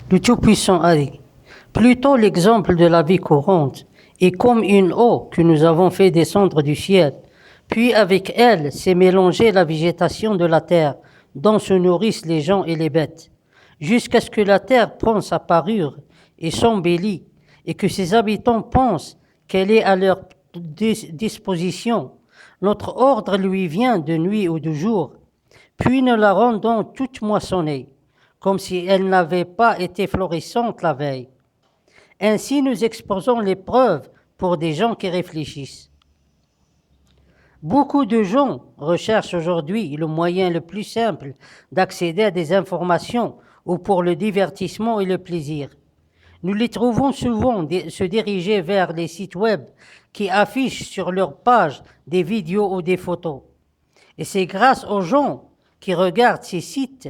Le Tout-Puissant a dit, plutôt l'exemple de la vie courante est comme une eau que nous avons fait descendre du ciel, puis avec elle s'est mélangée la végétation de la terre, dont se nourrissent les gens et les bêtes, jusqu'à ce que la terre prenne sa parure et s'embellit, et que ses habitants pensent qu'elle est à leur disposition. Notre ordre lui vient de nuit ou de jour, puis nous la rendons toute moissonnée, comme si elle n'avait pas été florissante la veille. Ainsi nous exposons les preuves pour des gens qui réfléchissent. Beaucoup de gens recherchent aujourd'hui le moyen le plus simple d'accéder à des informations ou pour le divertissement et le plaisir. Nous les trouvons souvent se diriger vers les sites web qui affichent sur leur page des vidéos ou des photos. Et c'est grâce aux gens qui regardent ces sites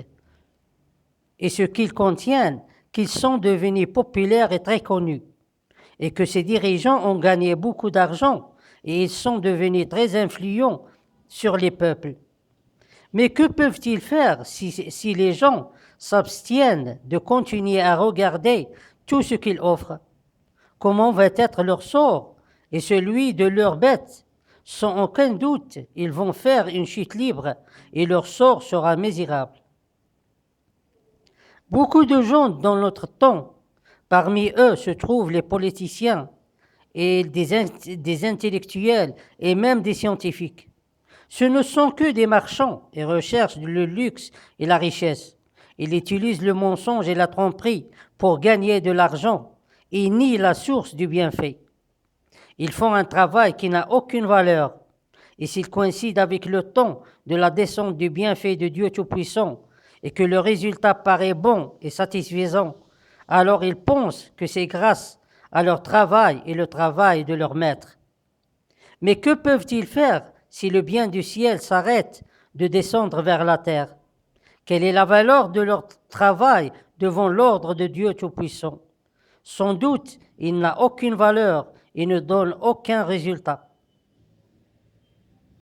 et ce qu'ils contiennent qu'ils sont devenus populaires et très connus, et que ces dirigeants ont gagné beaucoup d'argent et ils sont devenus très influents sur les peuples. Mais que peuvent-ils faire si les gens s'abstiennent de continuer à regarder tout ce qu'ils offrent? Comment va être leur sort et celui de leurs bêtes? Sans aucun doute, ils vont faire une chute libre et leur sort sera misérable. Beaucoup de gens dans notre temps, parmi eux se trouvent les politiciens et des intellectuels et même des scientifiques. Ce ne sont que des marchands et recherchent le luxe et la richesse. Ils utilisent le mensonge et la tromperie pour gagner de l'argent et nient la source du bienfait. Ils font un travail qui n'a aucune valeur. Et s'il coïncide avec le temps de la descente du bienfait de Dieu Tout-Puissant et que le résultat paraît bon et satisfaisant, alors ils pensent que c'est grâce à leur travail et le travail de leur maître. Mais que peuvent-ils faire si le bien du ciel s'arrête de descendre vers la terre? Quelle est la valeur de leur travail devant l'ordre de Dieu Tout-Puissant? Sans doute, il n'a aucune valeur et ne donne aucun résultat.